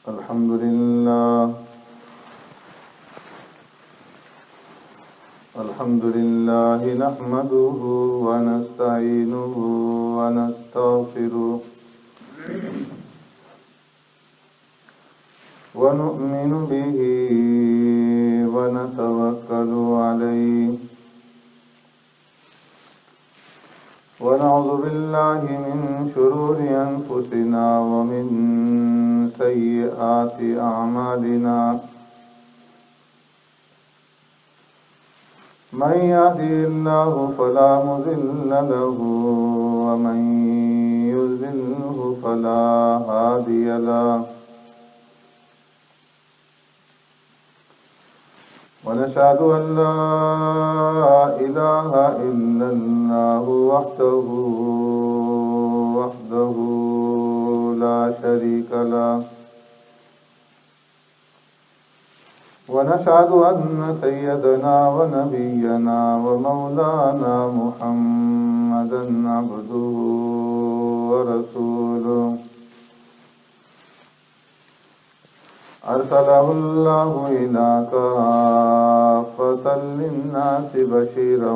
الحمد لله نحمده ونستعينه ونستغفره ونؤمن به ونتوكل عليه ونعوذ بالله من شرور أنفسنا ومن سيئات أعمالنا من يهده الله فلا مضل له ومن يضلله فلا هادي له ونشهد أن لا إله إلا الله وحده لا شريك له ونشهد أن سيدنا ونبينا ومولانا محمدا عبده ورسوله أرسله الله إلى كافة للناس بشيرا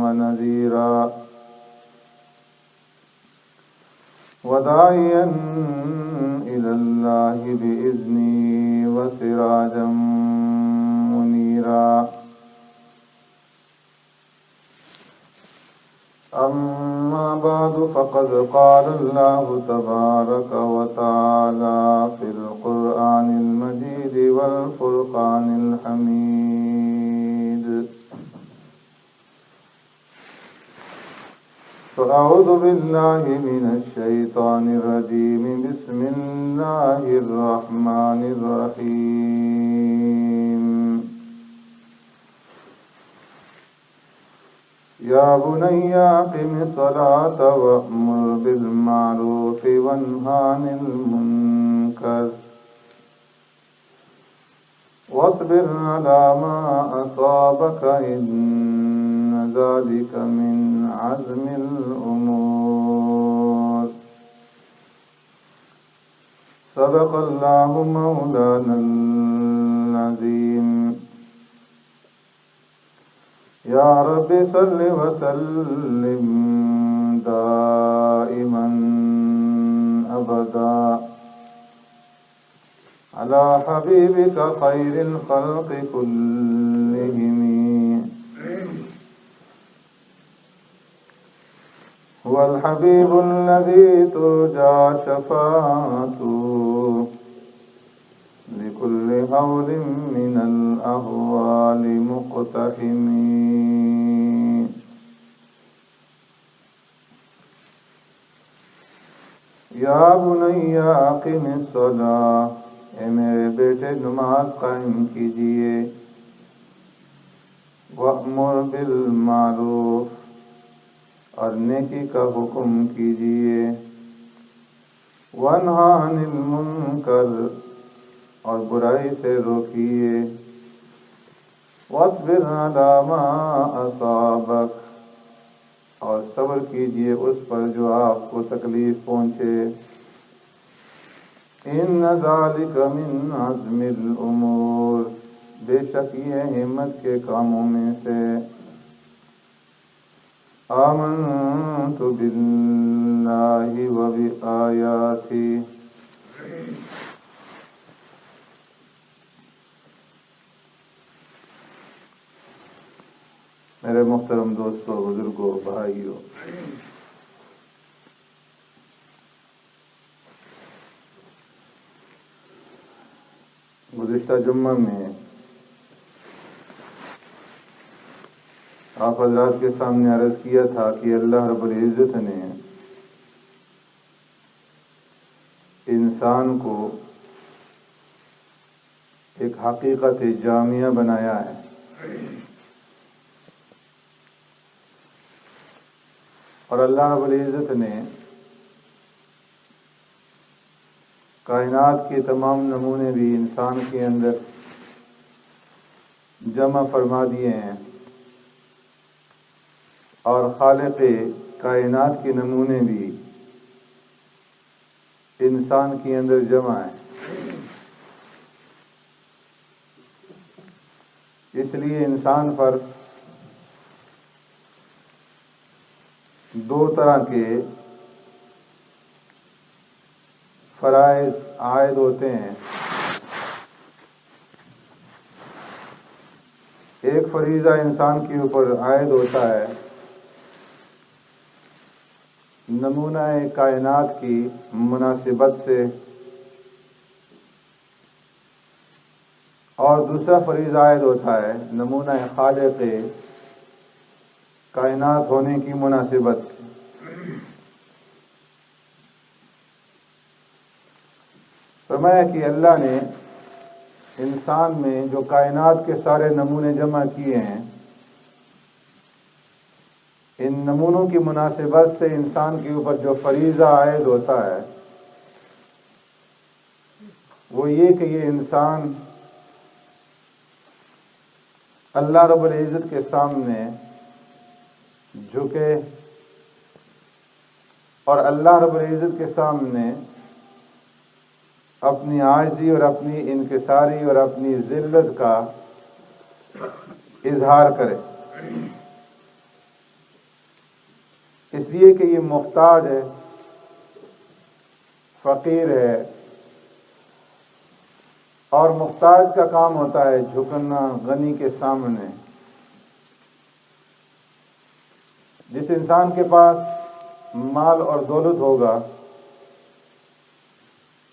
ونذيرا وداعيا إلى الله بإذنه وسراجا منيرا أما بعد فقد قال الله تبارك وتعالى في القرآن المجيد والفرقان الحميد فأعوذ بالله من الشيطان الرجيم بسم الله الرحمن الرحيم يا بني أقم الصلاة وأمر بالمعروف وانه عن المنكر واصبر على ما أصابك إن ذلك من عزم الأمور صدق الله مولانا العظيم يا رب صل وسلم دائما أبدا على حبيبك خير الخلق كلهم هو الحبيب الذي ترجى شفاعته لكل هول من الأهوال مقتحم یا بنی اقم الصلاۃ، اے میرے بیٹے نماز قائم کیجئے، وأمر بالمعروف، اور نیکی کا حکم کیجئے، وانہ عن المنکر، اور برائی سے روکیے، واصبر علی ما اصابک، اور صبر کیجئے اس پر جو آپ کو تکلیف پہنچے، ان ذالک من عزم الامور، بے شک یہ ہمت کے کاموں میں سے، آمنت باللہ و بآیاتی، میرے محترم دوستو، بزرگوں، بھائیوں، گزشتہ جمعہ میں آپ حضرات کے سامنے عرض کیا تھا کہ اللہ رب العزت نے انسان کو ایک حقیقت جامعہ بنایا ہے، اور اللہ رب العزت نے کائنات کے تمام نمونے بھی انسان کے اندر جمع فرما دیے ہیں، اور خالق کائنات کے نمونے بھی انسان کے اندر جمع ہے۔ اس لیے انسان پر دو طرح کے فرائض عائد ہوتے ہیں. ایک فریضہ انسان کے اوپر عائد ہوتا ہے نمونہ کائنات کی مناسبت سے، اور دوسرا فریضہ عائد ہوتا ہے نمونہ خالق کائنات ہونے کی مناسبت سے. فرمایا کہ اللہ نے انسان میں جو کائنات کے سارے نمونے جمع کیے ہیں، ان نمونوں کی مناسبت سے انسان کے اوپر جو فریضہ عائد ہوتا ہے وہ یہ کہ یہ انسان اللہ رب العزت کے سامنے جھکے اور اللہ رب العزت کے سامنے اپنی عاجزی اور اپنی انکساری اور اپنی ذلت کا اظہار کرے، اس لیے کہ یہ محتاج ہے، فقیر ہے، اور محتاج کا کام ہوتا ہے جھکنا غنی کے سامنے. جس انسان کے پاس مال اور دولت ہوگا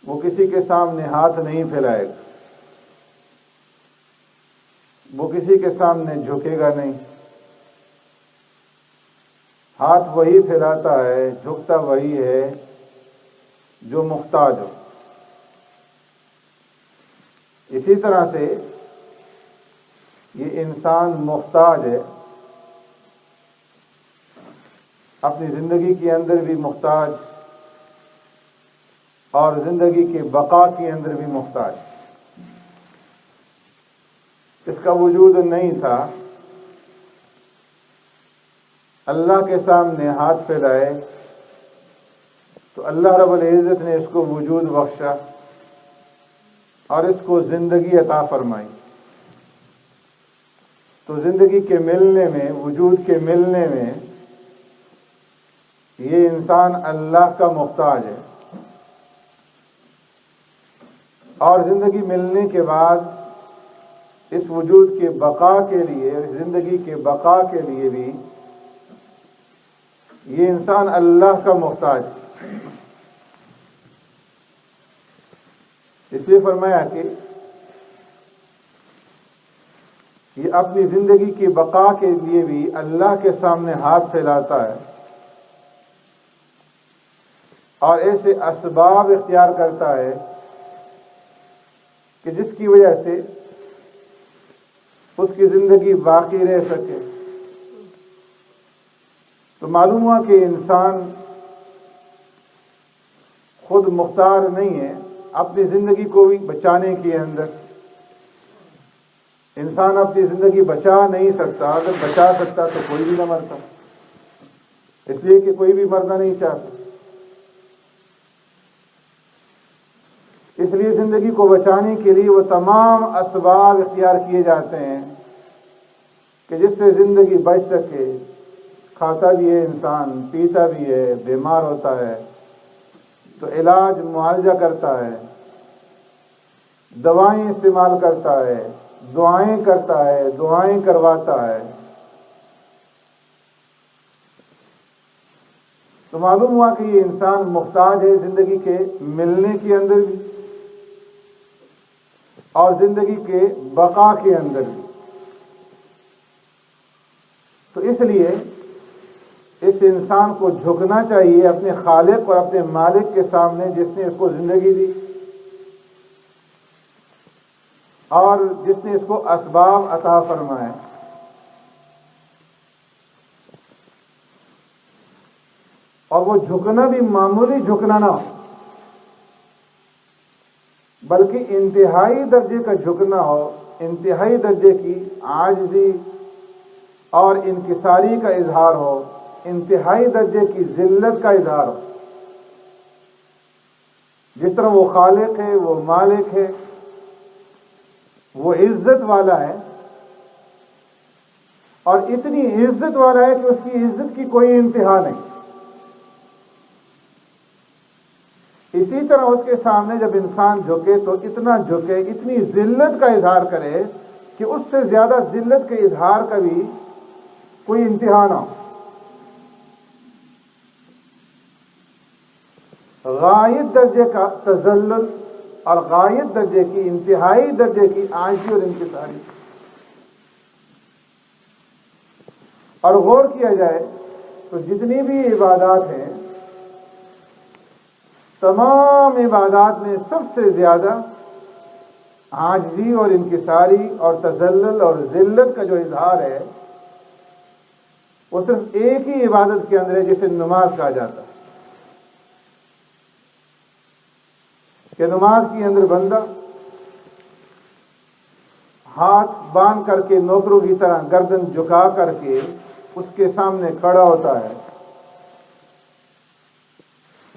وہ کسی کے سامنے ہاتھ نہیں پھیلائے گا، وہ کسی کے سامنے جھکے گا نہیں. ہاتھ وہی پھیلاتا ہے، جھکتا وہی ہے جو محتاج ہو. اسی طرح سے یہ انسان محتاج ہے، اپنی زندگی کے اندر بھی محتاج اور زندگی کے بقا کے اندر بھی محتاج. اس کا وجود نہیں تھا، اللہ کے سامنے ہاتھ پھیلائے تو اللہ رب العزت نے اس کو وجود بخشا اور اس کو زندگی عطا فرمائی. تو زندگی کے ملنے میں، وجود کے ملنے میں یہ انسان اللہ کا محتاج ہے، اور زندگی ملنے کے بعد اس وجود کے بقا کے لیے، زندگی کے بقا کے لیے بھی یہ انسان اللہ کا محتاج ہے. اس لیے فرمایا کہ یہ اپنی زندگی کی بقا کے لیے بھی اللہ کے سامنے ہاتھ پھیلاتا ہے اور ایسے اسباب اختیار کرتا ہے کہ جس کی وجہ سے اس کی زندگی باقی رہ سکے. تو معلوم ہوا کہ انسان خود مختار نہیں ہے اپنی زندگی کو بھی بچانے کے اندر. انسان اپنی زندگی بچا نہیں سکتا، اگر بچا سکتا تو کوئی بھی نہ مرتا، اس لیے کہ کوئی بھی مرنا نہیں چاہتا. اس لیے زندگی کو بچانے کے لیے وہ تمام اسباب اختیار کیے جاتے ہیں کہ جس سے زندگی بچ سکے. کھاتا بھی ہے انسان، پیتا بھی ہے، بیمار ہوتا ہے تو علاج معالجہ کرتا ہے، دوائیں استعمال کرتا ہے، دعائیں کرتا ہے، دعائیں کرواتا ہے. تو معلوم ہوا کہ یہ انسان محتاج ہے زندگی کے ملنے کے اندر بھی اور زندگی کے بقا کے اندر بھی. تو اس لیے اس انسان کو جھکنا چاہیے اپنے خالق اور اپنے مالک کے سامنے جس نے اس کو زندگی دی اور جس نے اس کو اسباب عطا فرمائے. اور وہ جھکنا بھی معمولی جھکنا نہ ہو بلکہ انتہائی درجے کا جھکنا ہو، انتہائی درجے کی عاجزی اور انکساری کا اظہار ہو، انتہائی درجے کی ذلت کا اظہار ہو. جس طرح وہ خالق ہے، وہ مالک ہے، وہ عزت والا ہے، اور اتنی عزت والا ہے کہ اس کی عزت کی کوئی انتہا نہیں. اسی طرح اس کے سامنے جب انسان جھکے تو اتنا جھکے، اتنی ذلت کا اظہار کرے کہ اس سے زیادہ ذلت کے اظہار کا بھی کوئی انتہا نہ ہو. غایت درجے کا تذلل اور غایت درجے کی، انتہائی درجے کی عاجزی اور انکساری. اور غور کیا جائے تو جتنی بھی عبادات ہیں، تمام عبادات میں سب سے زیادہ عاجزی اور انکساری اور تذلل اور ذلت کا جو اظہار ہے وہ صرف ایک ہی عبادت کے اندر ہے، جسے نماز کہا جاتا ہے. کہ نماز کے اندر بندہ ہاتھ باندھ کر کے نوکروں کی طرح گردن جھکا کر کے اس کے سامنے کھڑا ہوتا ہے،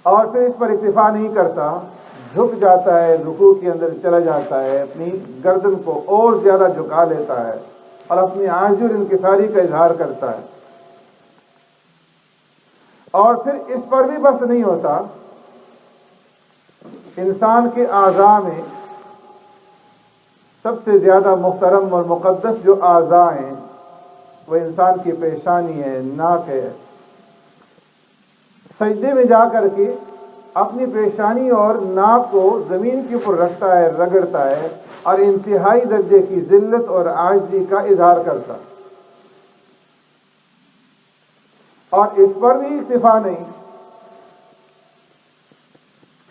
اور پھر اس پر اکتفا نہیں کرتا، جھک جاتا ہے، رکوع کے اندر چلا جاتا ہے، اپنی گردن کو اور زیادہ جھکا لیتا ہے اور اپنی عاجزی اور انکساری کا اظہار کرتا ہے. اور پھر اس پر بھی بس نہیں ہوتا، انسان کے اعضاء میں سب سے زیادہ محترم اور مقدس جو اعضاء ہیں وہ انسان کی پیشانی ہے، ناک ہے. سجدے میں جا کر کے اپنی پیشانی اور ناک کو زمین کے اوپر رکھتا ہے، رگڑتا ہے اور انتہائی درجے کی ذلت اور عاجزی کا اظہار کرتا ہے. اور اس پر بھی اکتفا نہیں،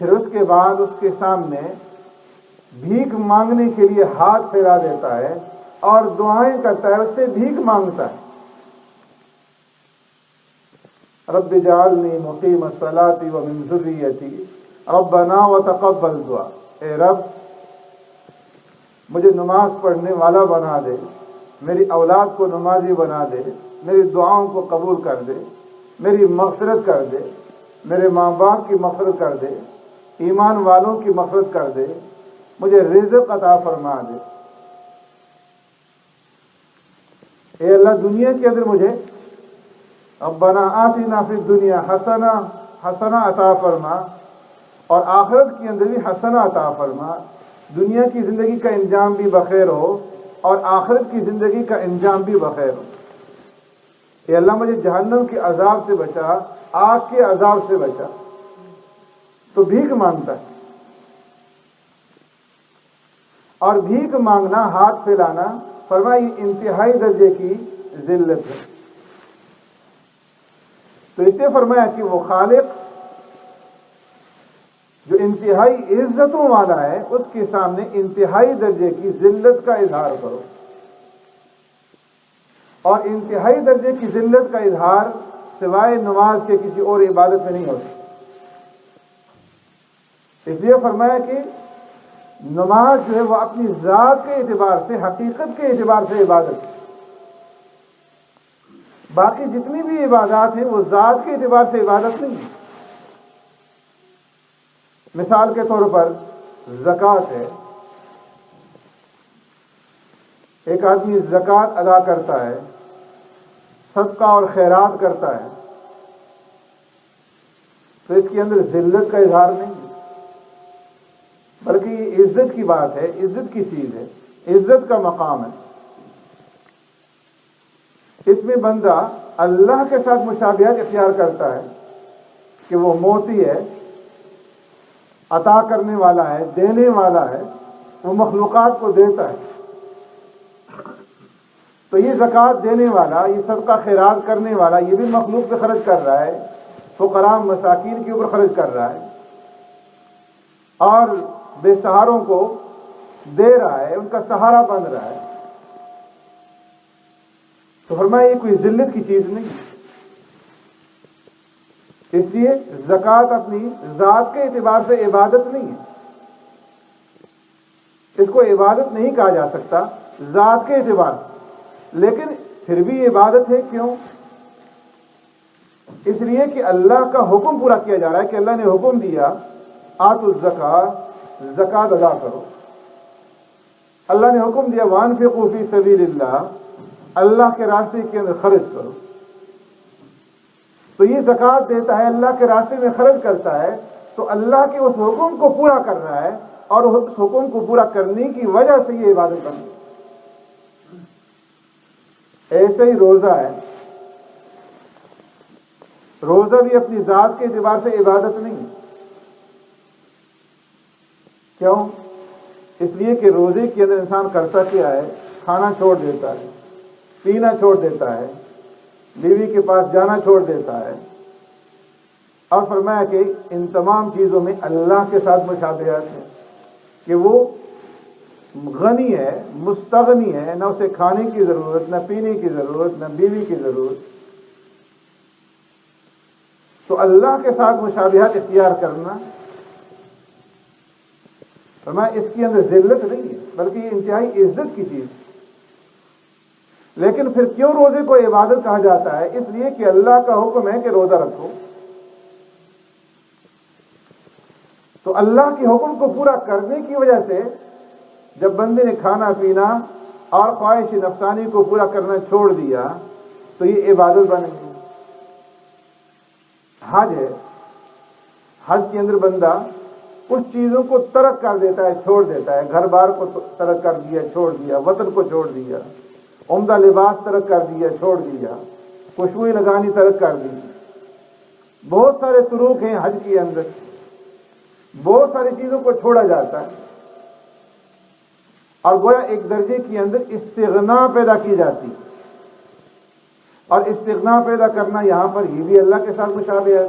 پھر اس کے بعد اس کے سامنے بھیک مانگنے کے لیے ہاتھ پھیلا دیتا ہے اور دعائیں کرتا ہے، اس سے بھیک مانگتا ہے. رب اجعلنی مقیم الصلاۃ ومن ذریتی ربنا وتقبل دعا. اے رب مجھے نماز پڑھنے والا بنا دے، میری اولاد کو نمازی بنا دے، میری دعاؤں کو قبول کر دے، میری مغفرت کر دے، میرے ماں باپ کی مغفرت کر دے، ایمان والوں کی مغفرت کر دے، مجھے رزق عطا فرما دے. اے اللہ دنیا کے اندر مجھے ربنا آتنا فی الدنیا حسنہ عطا فرما، اور آخرت کے اندر بھی حسنہ عطا فرما. دنیا کی زندگی کا انجام بھی بخیر ہو اور آخرت کی زندگی کا انجام بھی بخیر ہو. اے اللہ مجھے جہنم کے عذاب سے بچا، آگ کے عذاب سے بچا. تو بھیک مانگتا ہے، اور بھیک مانگنا، ہاتھ پھیلانا، فرمایا یہ انتہائی درجے کی ذلت ہے. تو اس نے فرمایا کہ وہ خالق جو انتہائی عزتوں والا ہے، اس کے سامنے انتہائی درجے کی ذلت کا اظہار کرو. اور انتہائی درجے کی ذلت کا اظہار سوائے نماز کے کسی اور عبادت میں نہیں ہوتا. اس لیے فرمایا کہ نماز جو ہے وہ اپنی ذات کے اعتبار سے، حقیقت کے اعتبار سے عبادت ہے. باقی جتنی بھی عبادات ہیں وہ ذات کے اعتبار سے عبادت نہیں ہے. مثال کے طور پر زکوٰۃ ہے. ایک آدمی زکوٰۃ ادا کرتا ہے، صدقہ اور خیرات کرتا ہے، تو اس کے اندر ذلت کا اظہار نہیں ہے، بلکہ یہ عزت کی بات ہے، عزت کی چیز ہے، عزت کا مقام ہے. اس میں بندہ اللہ کے ساتھ مشابہت اختیار کرتا ہے کہ وہ موتی ہے، عطا کرنے والا ہے، دینے والا ہے، وہ مخلوقات کو دیتا ہے. تو یہ زکوٰۃ دینے والا، یہ صدقہ خیرات کرنے والا، یہ بھی مخلوق پہ خرچ کر رہا ہے، فقراء مساکین کے اوپر خرچ کر رہا ہے، اور بے سہاروں کو دے رہا ہے، ان کا سہارا بن رہا ہے. تو فرمایا یہ کوئی ذلت کی چیز نہیں. اس لیے زکوٰۃ اپنی ذات کے اعتبار سے عبادت نہیں ہے، اس کو عبادت نہیں کہا جا سکتا ذات کے اعتبار سے، لیکن پھر بھی عبادت ہے. کیوں؟ اس لیے کہ اللہ کا حکم پورا کیا جا رہا ہے، کہ اللہ نے حکم دیا آتوا الزکاۃ، زکوٰۃ ادا کرو. اللہ نے حکم دیا وانفقوا فی سبیل اللہ، اللہ کے راستے کے اندر خرچ کرو. تو یہ زکوٰۃ دیتا ہے، اللہ کے راستے میں خرچ کرتا ہے، تو اللہ کے اس حکم کو پورا کر رہا ہے، اور اس حکم کو پورا کرنے کی وجہ سے یہ عبادت بن گئی. ایسے ہی روزہ ہے. روزہ بھی اپنی ذات کے اعتبار سے عبادت نہیں. کیوں؟ اس لیے کہ روزے کے اندر انسان کرتا کیا ہے؟ کھانا چھوڑ دیتا ہے، پینا چھوڑ دیتا ہے، بیوی کے پاس جانا چھوڑ دیتا ہے، اور فرمایا کہ ان تمام چیزوں میں اللہ کے ساتھ مشابہت ہے کہ وہ غنی ہے، مستغنی ہے، نہ اسے کھانے کی ضرورت، نہ پینے کی ضرورت، نہ بیوی کی ضرورت. تو اللہ کے ساتھ مشابہت اختیار کرنا، فرمایا اس کے اندر ذلت نہیں ہے بلکہ یہ انتہائی عزت کی چیز ہے. لیکن پھر کیوں روزے کو عبادت کہا جاتا ہے؟ اس لیے کہ اللہ کا حکم ہے کہ روزہ رکھو. تو اللہ کے حکم کو پورا کرنے کی وجہ سے جب بندے نے کھانا پینا اور خواہش نفسانی کو پورا کرنا چھوڑ دیا تو یہ عبادت بن گئی. حج ہے، حج کے اندر بندہ کچھ چیزوں کو ترک کر دیتا ہے، چھوڑ دیتا ہے. گھر بار کو ترک کر دیا، چھوڑ دیا. وطن کو چھوڑ دیا. عمدہ لباس ترک کر دیا، چھوڑ دیا. خوشبوئی لگانی ترک کر دی. بہت سارے طرق ہیں حج کے اندر، بہت ساری چیزوں کو چھوڑا جاتا ہے، اور گویا ایک درجے کے اندر استغنا پیدا کی جاتی. اور استغنا پیدا کرنا یہاں پر یہ بھی اللہ کے ساتھ مشابہ ہے.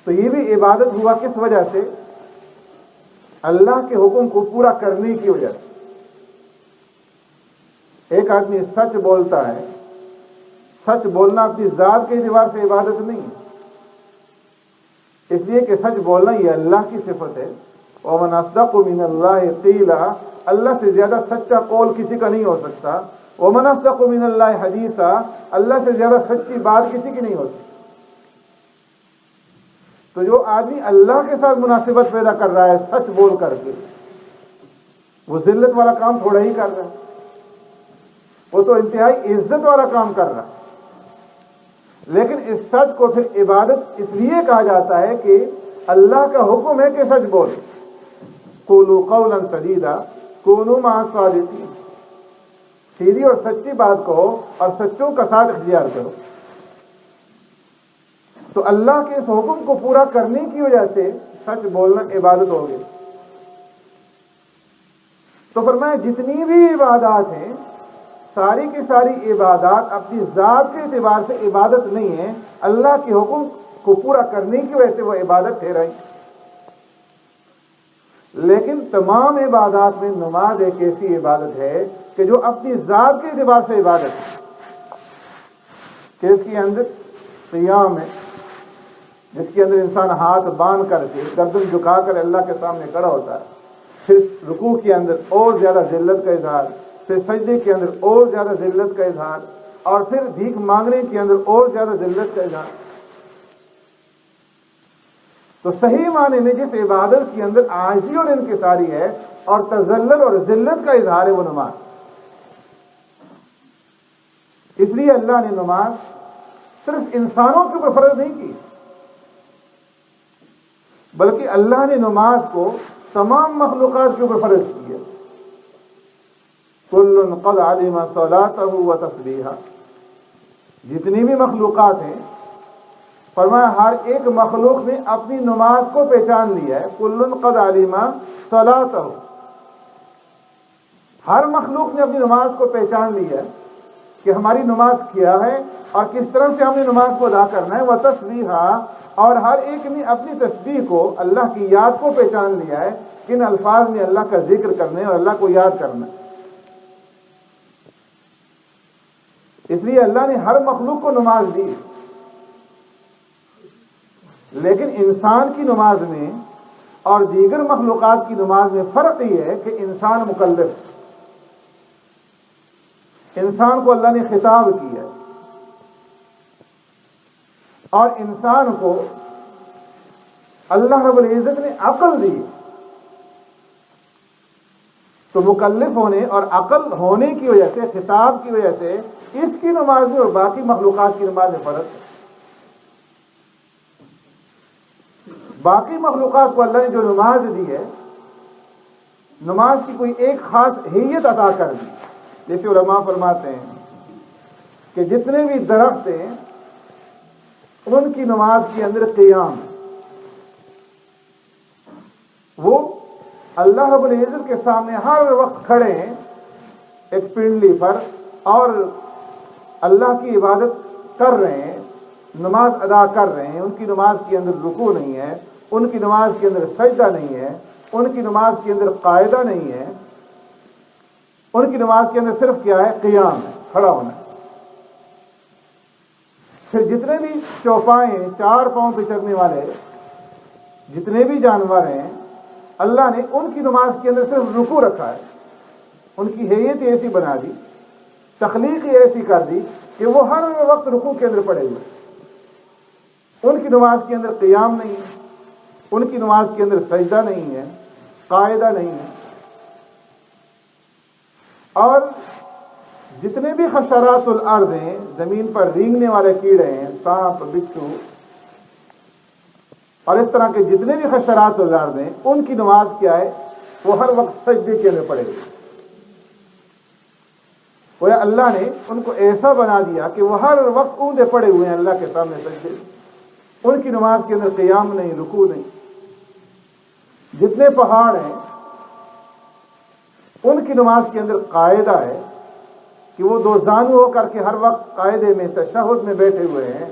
تو یہ بھی عبادت ہوا کس وجہ سے؟ اللہ کے حکم کو پورا کرنے کی وجہ سے. ایک آدمی سچ بولتا ہے، سچ بولنا اپنی ذات کے اعتبار سے عبادت نہیں ہے، اس لیے کہ سچ بولنا یہ اللہ کی صفت ہے. وَمَنْ أَصْدَقُ مِنَ اللَّهِ قِيلًا، اللہ سے زیادہ سچا قول کسی کا نہیں ہو سکتا. وَمَنْ أَصْدَقُ مِنَ اللَّهِ حَدِيثًا، اللہ سے زیادہ سچی بات کسی کی نہیں ہو سکتی. تو جو آدمی اللہ کے ساتھ مناسبت پیدا کر رہا ہے سچ بول کر کے، وہ ذلت والا کام تھوڑا ہی کر رہا ہے، وہ تو انتہائی عزت والا کام کر رہا ہے. لیکن اس سچ کو پھر عبادت اس لیے کہا جاتا ہے کہ اللہ کا حکم ہے کہ سچ بولو. قولوا قولا سدیدا کونوا مع الصادقین، سیدھی اور سچی بات کہو اور سچوں کا ساتھ اختیار کرو. تو اللہ کے اس حکم کو پورا کرنے کی وجہ سے سچ بولنا عبادت ہو گئی. تو فرمایا جتنی بھی عبادات ہیں ساری کی ساری عبادات اپنی ذات کے اعتبار سے عبادت نہیں ہے، اللہ کے حکم کو پورا کرنے کی وجہ سے وہ عبادت ٹھہرائی. لیکن تمام عبادات میں نماز ایک ایسی عبادت ہے کہ جو اپنی ذات کے اعتبار سے عبادت ہے، کہ اس کے اندر قیام ہے، جس کے اندر انسان ہاتھ باندھ کر کے گردن جھکا کر اللہ کے سامنے کھڑا ہوتا ہے. پھر رکوع کے اندر اور زیادہ ذلت کا اظہار، پھر سجدے کے اندر اور زیادہ ذلت کا اظہار، اور پھر بھیک مانگنے کے اندر اور زیادہ ذلت کا اظہار. تو صحیح معنی میں جس عبادت کے اندر عاجزی اور انکساری ہے اور تذلل اور ذلت کا اظہار ہے وہ نماز. اس لیے اللہ نے نماز صرف انسانوں کے اوپر فرض نہیں کی، بلکہ اللہ نے نماز کو تمام مخلوقات کے اوپر فرض کی ہے. کل قد علم صلاته وتسبیحہ، جتنی بھی مخلوقات ہیں فرمایا ہر ایک مخلوق نے اپنی نماز کو پہچان لیا ہے. کل قد علم صلاته، ہر مخلوق نے اپنی نماز کو پہچان لیا ہے کہ ہماری نماز کیا ہے اور کس طرح سے ہم نے نماز کو ادا کرنا ہے. وتسبیحہ، اور ہر ایک نے اپنی تسبیح کو، اللہ کی یاد کو پہچان لیا ہے، کن الفاظ میں اللہ کا ذکر کرنے اور اللہ کو یاد کرنا. اس لیے اللہ نے ہر مخلوق کو نماز دی. لیکن انسان کی نماز میں اور دیگر مخلوقات کی نماز میں فرق یہ ہے کہ انسان مکلف ہے. انسان کو اللہ نے خطاب کیا ہے اور انسان کو اللہ رب العزت نے عقل دی. تو مکلف ہونے اور عقل ہونے کی وجہ سے، خطاب کی وجہ سے اس کی نماز میں اور باقی مخلوقات کی نماز میں فرق ہے۔ باقی مخلوقات کو اللہ نے جو نماز دی ہے، نماز کی کوئی ایک خاص حیت عطا کر دی۔ جیسے علماء فرماتے ہیں کہ جتنے بھی درخت ہیں ان کی نماز کے اندر قیام، وہ اللہ رب العزت کے سامنے ہر وقت کھڑے ہیں ایک پنڈلی پر اور اللہ کی عبادت کر رہے ہیں، نماز ادا کر رہے ہیں۔ ان کی نماز کے اندر رکوع نہیں ہے، ان کی نماز کے اندر سجدہ نہیں ہے، ان کی نماز کے اندر قاعدہ نہیں ہے، ان کی نماز کے اندر صرف کیا ہے؟ قیام ہے، کھڑا ہونا ہے۔ پھر جتنے بھی چوپائے، چار پاؤں پہ چلنے والے جتنے بھی جانور ہیں، اللہ نے ان کی نماز کے اندر صرف رکوع رکھا ہے۔ ان کی حیت ایسی بنا دی، تخلیق ایسی کر دی کہ وہ ہر وقت رکوع کے اندر پڑے ہوئے۔ ان کی نماز کے اندر قیام نہیں ہے، ان کی نماز کے اندر سجدہ نہیں ہے، قاعدہ نہیں ہے۔ اور جتنے بھی حشرات الارض ہیں، زمین پر رینگنے والے کیڑے ہیں، سانپ، بچھو اور اس طرح کے جتنے بھی حشرات الارض ہیں، ان کی نماز کیا ہے؟ وہ ہر وقت سجدے کے اندر پڑے ہوئے۔ وہ اللہ نے ان کو ایسا بنا دیا کہ وہ ہر وقت اونڈے پڑے ہوئے ہیں اللہ کے سامنے سجدے۔ ان کی نماز کے اندر قیام نہیں، رکوع نہیں۔ جتنے پہاڑ ہیں ان کی نماز کے اندر قاعدہ ہے کہ وہ دو زانو ہو کر کے ہر وقت قاعدے میں، تشہد میں بیٹھے ہوئے ہیں،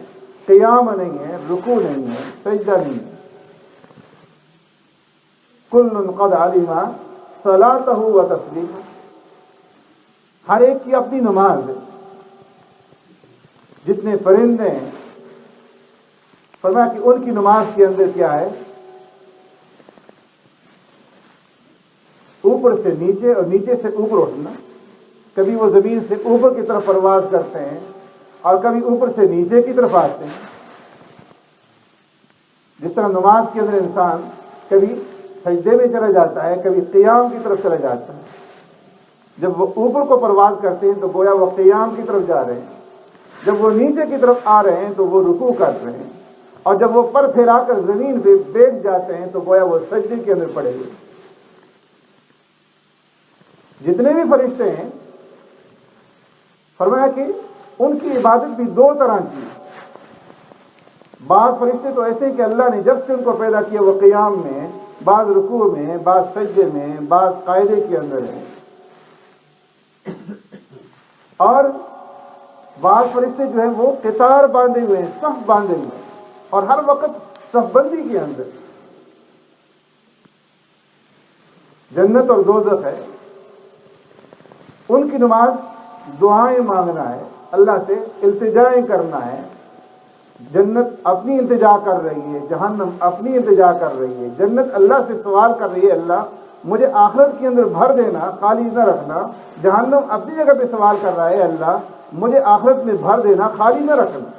قیام نہیں ہے، رکوع نہیں ہے، سجدہ نہیں ہے۔ کل قد علم صلاتہ و تسلیمہ، ہر ایک کی اپنی نماز ہے۔ جتنے پرندے ہیں فرمایا کہ ان کی نماز کے اندر کیا ہے؟ اوپر سے نیچے اور نیچے سے اوپر اٹھنا۔ کبھی وہ زمین سے اوپر کی طرف پرواز کرتے ہیں اور کبھی اوپر سے نیچے کی طرف آتے ہیں۔ جس طرح نماز کے اندر انسان کبھی سجدے میں چلا جاتا ہے، کبھی قیام کی طرف چلا جاتا ہے۔ جب وہ اوپر کو پرواز کرتے ہیں تو گویا وہ قیام کی طرف جا رہے ہیں، جب وہ نیچے کی طرف آ رہے ہیں تو وہ رکوع کر رہے ہیں، اور جب وہ پر پھیلا کر زمین پہ بیٹھ جاتے ہیں تو گویا وہ سجدے کے اندر پڑے ہوئے۔ جتنے بھی فرشتے ہیں فرمایا کہ ان کی عبادت بھی دو طرح کی۔ بعض فرشتے تو ایسے ہیں کہ اللہ نے جب سے ان کو پیدا کیا وہ قیام میں، بعض رکوع میں، بعض سجدے میں، بعض قاعدے کے اندر ہیں۔ اور بعض فرشتے جو ہیں وہ قطار باندھے ہوئے ہیں، صف باندھے ہوئے ہیں، اور ہر وقت صف بندی کے اندر۔ جنت اور دوزخ ہے، ان کی نماز دعائیں مانگنا ہے، اللہ سے التجائیں کرنا ہے۔ جنت اپنی التجا کر رہی ہے، جہنم اپنی التجا کر رہی ہے۔ جنت اللہ سے سوال کر رہی ہے، اللہ مجھے آخرت کے اندر بھر دینا، خالی نہ رکھنا۔ جہنم اپنی جگہ پہ سوال کر رہا ہے، اللہ مجھے آخرت میں بھر دینا، خالی نہ رکھنا۔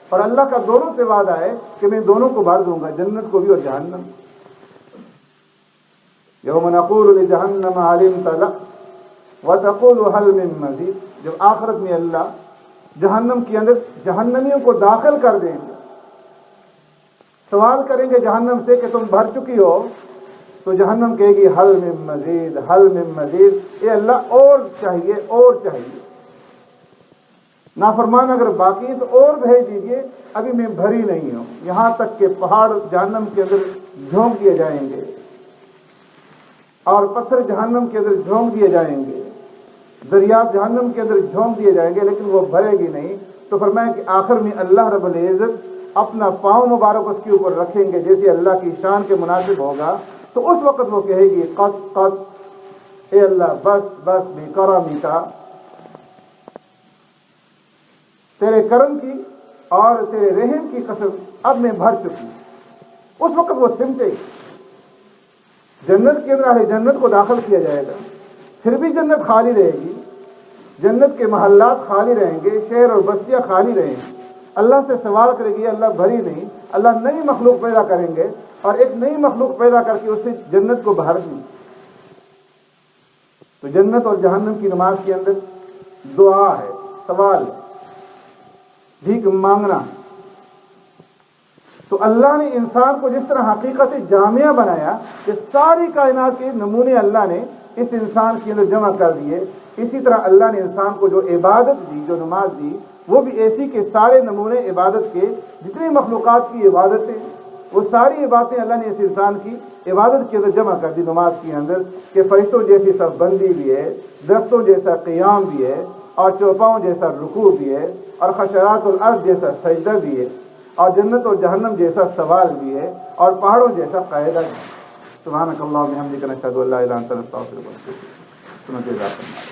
اور اللہ کا دونوں سے وعدہ ہے کہ میں دونوں کو بھر دوں گا، جنت کو بھی اور جہنم۔ یوم نقول لجہنم هل امتلأت وتقول هل من مزید، جب آخرت میں اللہ جہنم کے اندر جہنمیوں کو داخل کر دیں گے، سوال کریں گے جہنم سے کہ تم بھر چکی ہو، تو جہنم کہے گی حل من مزید، حل من مزید، اے اللہ اور چاہیے، اور چاہیے۔ نافرمان اگر باقی ہے تو اور بھیج دیجئے، ابھی میں بھری نہیں ہوں۔ یہاں تک کہ پہاڑ جہنم کے اندر جھونک دیے جائیں گے اور پتھر جہنم کے اندر جھونک دیے جائیں گے، دریات جہنم کے اندر جھونک دیے جائیں گے، لیکن وہ بھرے گی نہیں۔ تو فرمایا کہ آخر میں اللہ رب العزت اپنا پاؤں مبارک اس کے اوپر رکھیں گے جیسے اللہ کی شان کے مناسب ہوگا، تو اس وقت وہ کہے گی قط قط، اے اللہ بس بس بے کرمی کا، تیرے کرم کی اور تیرے رحم کی قسم، اب میں بھر چکی۔ اس وقت وہ سمٹے گی، جنت کے اندر اہل جنت کو داخل کیا جائے گا، پھر بھی جنت خالی رہے گی، جنت کے محلات خالی رہیں گے، شہر اور بستیاں خالی رہیں گی۔ اللہ سے سوال کرے گی، اللہ بھری نہیں، اللہ نئی مخلوق پیدا کریں گے اور ایک نئی مخلوق پیدا کر کے اس سے جنت کو بھر دیں۔ تو جنت اور جہنم کی نماز کے اندر دعا ہے، سوال ہے، بھیک مانگنا۔ تو اللہ نے انسان کو جس طرح حقیقت جامعہ بنایا کہ ساری کائنات کے نمونے اللہ نے اس انسان کے اندر جمع کر دیے، اسی طرح اللہ نے انسان کو جو عبادت دی، جو نماز دی، وہ بھی ایسی کہ سارے نمونے عبادت کے، جتنے مخلوقات کی عبادتیں، وہ ساری عبادتیں اللہ نے اس انسان کی عبادت کے اندر جمع کر دی نماز کے اندر، کہ فرشتوں جیسی صف بندی بھی ہے، درختوں جیسا قیام بھی ہے، اور چوپاؤں جیسا رکوع بھی ہے، اور خشرات الارض جیسا سجدہ بھی ہے، اور جنت اور جہنم جیسا سوال بھی ہے، اور پہاڑوں جیسا قاعدہ بھی ہے۔ سبحانک اللہم و بحمدک، نشہد ان لا الہ الا انت، نستغفرک و نتوب الیک۔ سنت